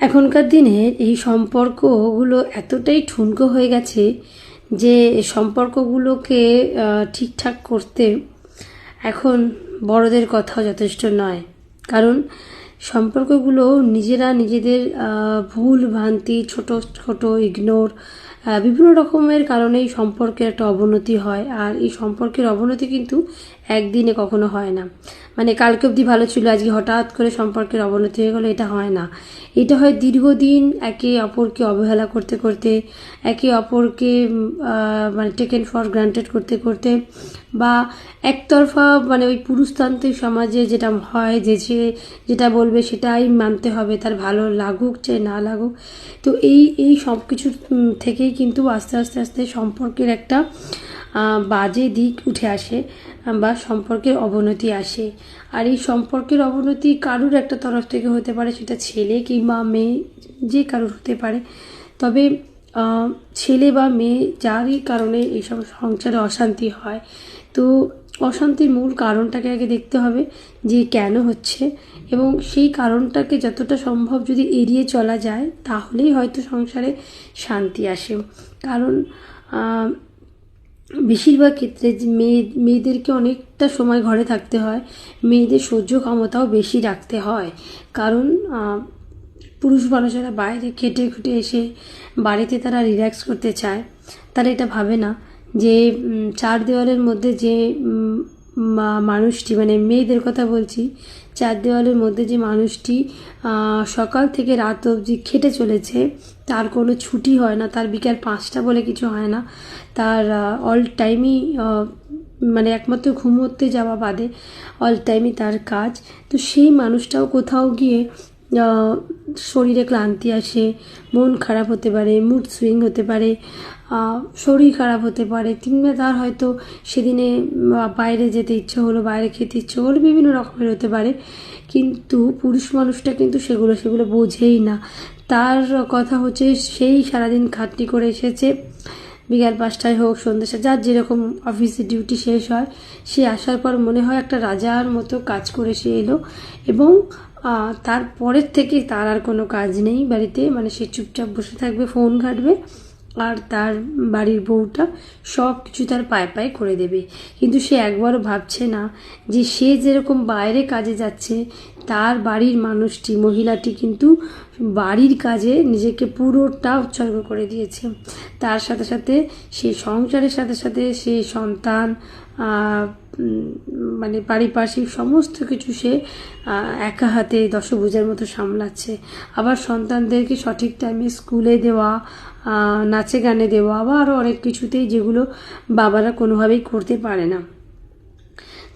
এখনকার দিনের এই সম্পর্কগুলো এতটাই ঠুনকো হয়ে গেছে যে সম্পর্কগুলোকে ঠিকঠাক করতে এখন বড়দের কথাও যথেষ্ট নয়। কারণ সম্পর্কগুলো নিজেরা নিজেদের ভুল ভ্রান্তি, ছোট ছোট ইগনোর, বিভিন্ন রকমের কারণেই সম্পর্কের একটা অবনতি হয়। আর এই সম্পর্কের অবনতি কিন্তু একদিনে কখনো হয় না। মানে কালকে অবধি ভালো ছিল, আজকে হঠাৎ করে সম্পর্কের অবনতি হয়ে গেলো, এটা হয় না। এটা হয় দীর্ঘদিন একে অপরকে অবহেলা করতে করতে, একে অপরকে মানে টেকেন ফর গ্রান্টেড করতে করতে, বা একতরফা মানে ওই পুরুষতান্ত্রিক সমাজে যেটা হয় যে সে যেটা বলবে সেটাই মানতে হবে, তার ভালো লাগুক চাই না লাগুক। তো এই সব কিছু থেকেই কিন্তু আস্তে আস্তে আস্তে সম্পর্কের একটা বাজে দিক উঠে আসে বা সম্পর্কের অবনতি আসে। আর এই সম্পর্কের অবনতি কারুর একটা তরফ থেকে হতে পারে, সেটা ছেলে কিংবা মেয়ে, যে কারুর হতে পারে। তবে ছেলে বা মেয়ে যারই কারণে এইসব সংসারে অশান্তি হয়, তো অশান্তির মূল কারণটাকে আগে দেখতে হবে যে কেন হচ্ছে, এবং সেই কারণটাকে যতটা সম্ভব যদি এড়িয়ে চলা যায় তাহলেই হয়তো সংসারে শান্তি আসে। কারণ বেশিরভাগ ক্ষেত্রে মেয়েদেরকে অনেকটা সময় ঘরে থাকতে হয়, মেয়েদের সহ্য ক্ষমতাও বেশি রাখতে হয়। কারণ পুরুষ মানুষেরা বাইরে খেটে খুটে এসে বাড়িতে তারা রিল্যাক্স করতে চায়। তারা এটা ভাবে না যে চার দেওয়ালের মধ্যে যে মানুষটি, মানে মেয়েদের কথা বলছি, চার দেওয়ালের মধ্যে যে মানুষটি সকাল থেকে রাত অবধি খেটে চলেছে, তার কোনো ছুটি হয় না, তার বিকাল 5টা বলে কিছু হয় না, তার অল টাইমই মানে একমাত্র ঘুমোতে যাওয়া বাদে অল টাইমই তার কাজ। তো সেই মানুষটাও কোথাও গিয়ে শরীরে ক্লান্তি আসে, মন খারাপ হতে পারে, মুড সুইং হতে পারে, শরীর খারাপ হতে পারে, কিংবা তার হয়তো সেদিনে বাইরে যেতে ইচ্ছে হলো, বাইরে খেতে ইচ্ছে হলো, বিভিন্ন রকমের হতে পারে। কিন্তু পুরুষ মানুষটা কিন্তু সেগুলো বোঝেই না। তার কথা হচ্ছে সেই সারাদিন খাটনি করে এসেছে, বিকাল 5টায় হোক সন্ধ্যে, যার যেরকম অফিসে ডিউটি শেষ হয়, সে আসার পর মনে হয় একটা রাজার মতো কাজ করে সে এলো, এবং তারপরের থেকে তার আর কোনো কাজ নেই বাড়িতে। মানে সে চুপচাপ বসে থাকবে, ফোন ঘাঁটবে, আর তার বাড়ির বউটা সব কিছু তার পায়ে পায়ে করে দেবে। কিন্তু সে একবারও ভাবছে না যে সে যেরকম বাইরে কাজে যাচ্ছে, তার বাড়ির মানুষটি, মহিলাটি কিন্তু বাড়ির কাজে নিজেকে পুরোটা উৎসর্গ করে দিয়েছে। তার সাথে সাথে সে সংসারের সাথে সাথে সে সন্তান, মানে পারিপার্শ্বিক সমস্ত কিছু সে একা হাতে দশভুজার মতো সামলাচ্ছে। আবার সন্তানদেরকে সঠিক টাইমে স্কুলে দেওয়া, নাচে গানে দেওয়া, বা আরও অনেক কিছুতেই যেগুলো বাবারা কোনোভাবেই করতে পারে না।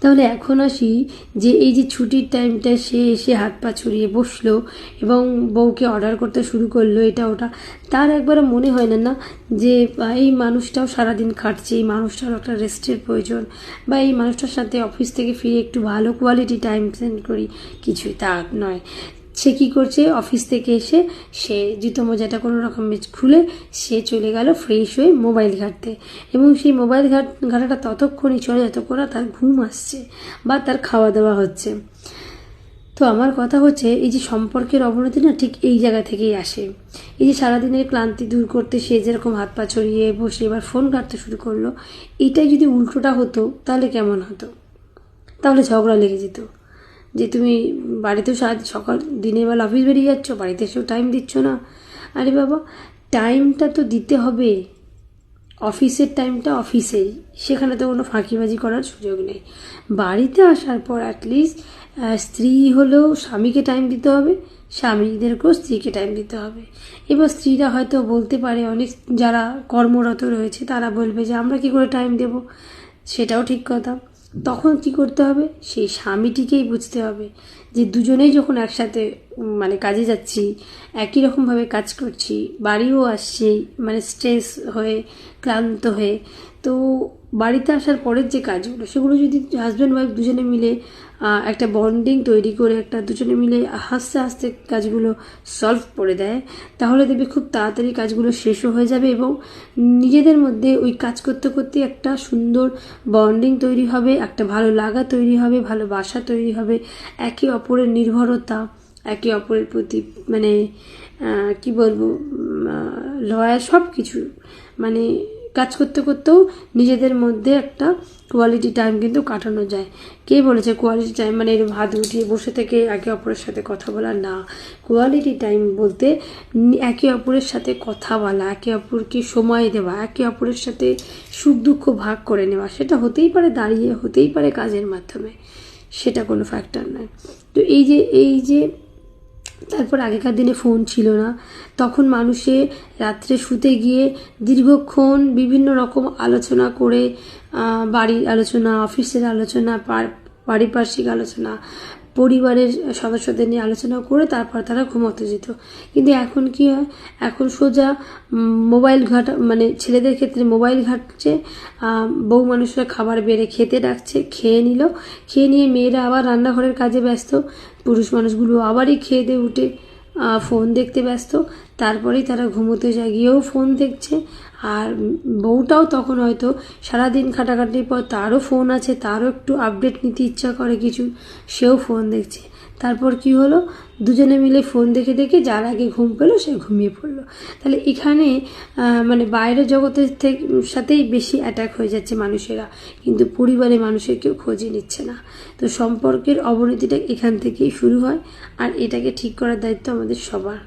তাহলে এখন আসি যে এই যে ছুটির টাইমটা সে এসে হাত পা ছড়িয়ে বসলো এবং বউকে অর্ডার করতে শুরু করলো এটা ওটা, তার একবারও মনে হয় না যে এই মানুষটাও সারাদিন খাটছে, এই মানুষটারও একটা রেস্টের প্রয়োজন, বা এই মানুষটার সাথে অফিস থেকে ফিরে একটু ভালো কোয়ালিটি টাইম স্পেন্ড করি, কিছুই তা নয়। সে কী করছে, অফিস থেকে এসে সে জুতো মোজাটা কোনো রকম খুলে সে চলে গেল ফ্রেশ হয়ে মোবাইল ঘাঁটতে, এবং সেই মোবাইল ঘাঁটাটা ততক্ষণই চলে যতক্ষণ না তার ঘুম আসছে বা তার খাওয়া দাওয়া হচ্ছে। তো আমার কথা হচ্ছে এই যে সম্পর্কের অবনতি না, ঠিক এই জায়গা থেকেই আসে। এই যে সারাদিনের ক্লান্তি দূর করতে সে যেরকম হাত পা ছড়িয়ে বসে এবার ফোন ঘাঁটতে শুরু করলো, এটাই যদি উল্টোটা হতো তাহলে কেমন হতো? তাহলে ঝগড়া লেগে যেত যে তুমি বাড়িতেও সকাল দিনের বেলা অফিস বেরিয়ে যাচ্ছ, বাড়িতে এসেও টাইম দিচ্ছ না। আরে বাবা, টাইমটা তো দিতে হবে, অফিসের টাইমটা অফিসেই, সেখানে তো কোনো ফাঁকিবাজি করার সুযোগ নেই। বাড়িতে আসার পর অ্যাটলিস্ট স্ত্রী হলেও স্বামীকে টাইম দিতে হবে, স্বামীদেরকেও স্ত্রীকে টাইম দিতে হবে। এবার স্ত্রীরা হয়তো বলতে পারে, অনেক যারা কর্মরত রয়েছে তারা বলবে যে আমরা কি করে টাইম দেব, সেটাও ঠিক কথা। তখন কি করতে হবে, সেই স্বামীটিকেই বুঝতে হবে যে দুজনেই যখন একসাথে মানে কাজে যাচ্ছি, একই রকমভাবে কাজ করছি, বাড়িও আসছি মানে স্ট্রেস হয়ে, ক্লান্ত হয়ে, তো বাড়িতে আসার পরের যে কাজগুলো সেগুলো যদি হাজব্যান্ড ওয়াইফ দুজনে মিলে একটা বন্ডিং তৈরি করে একটা দুজনে মিলে হাসতে হাসতে কাজগুলো সলভ করে দেয়, তাহলে দেখবে খুব তাড়াতাড়ি কাজগুলো শেষও হয়ে যাবে, এবং নিজেদের মধ্যে ওই কাজ করতে করতে একটা সুন্দর বন্ডিং তৈরি হবে, একটা ভালো লাগা তৈরি হবে, ভালোবাসা তৈরি হবে, একে অপরের নির্ভরতা, একে অপরের প্রতি মানে কি বলবো লয়াল, সব কিছু মানে কাজ করতে করতেও নিজেদের মধ্যে একটা কোয়ালিটি টাইম কিন্তু কাটানো যায়। কে বলেছে কোয়ালিটি টাইম মানে এরকম হাত গুটিয়ে বসে থেকে একে অপরের সাথে কথা বলা? না, কোয়ালিটি টাইম বলতে একে অপরের সাথে কথা বলা, একে অপরকে সময় দেওয়া, একে অপরের সাথে সুখ দুঃখ ভাগ করে নেওয়া। সেটা হতেই পারে দাঁড়িয়ে, হতেই পারে কাজের মাধ্যমে, সেটা কোনো ফ্যাক্টর নয়। তো এই যে তারপর আগেকার দিনে ফোন ছিল না, তখন মানুষে রাত্রে শুতে গিয়ে দীর্ঘক্ষণ বিভিন্ন রকম আলোচনা করে, বাড়ির আলোচনা, অফিসের আলোচনা, পারিপার্শ্বিক আলোচনা, পরিবারের সদস্যদের নিয়ে আলোচনা করে তারপর তারা ঘুমোতে যেত। কিন্তু এখন কি হয়, এখন সোজা মোবাইল ঘাটা, মানে ছেলেদের ক্ষেত্রে মোবাইল ঘাটছে, বউ মানুষরা খাবার বেড়ে খেতে ডাকছে, খেয়ে নিল, খেয়ে নিয়ে মেয়েরা আবার রান্নাঘরের কাজে ব্যস্ত, পুরুষ মানুষগুলো আবারই খেয়ে দিয়ে উঠে ফোন দেখতে ব্যস্ত, তারপরেই তারা ঘুমোতে যায়, গিয়েও ফোন দেখছে। আর বউটাও তখন হয়তো সারাদিন খাটাখাটির পর তারও ফোন আছে, তারও একটু আপডেট নিতে ইচ্ছা করে কিছু, সেও ফোন দেখছে। তারপর কি হলো, দুজনে মিলে ফোন দেখে দেখে যার আগে ঘুম পেলো সে ঘুমিয়ে পড়লো। তাহলে এখানে মানে বাইরের জগতের সাথেই বেশি অ্যাটাক হয়ে যাচ্ছে মানুষেরা, কিন্তু পরিবারের মানুষের কেউ খোঁজই নিচ্ছে না। তো সম্পর্কের অবনতিটা এখান থেকেই শুরু হয়, আর এটাকে ঠিক করার দায়িত্ব আমাদের সবার।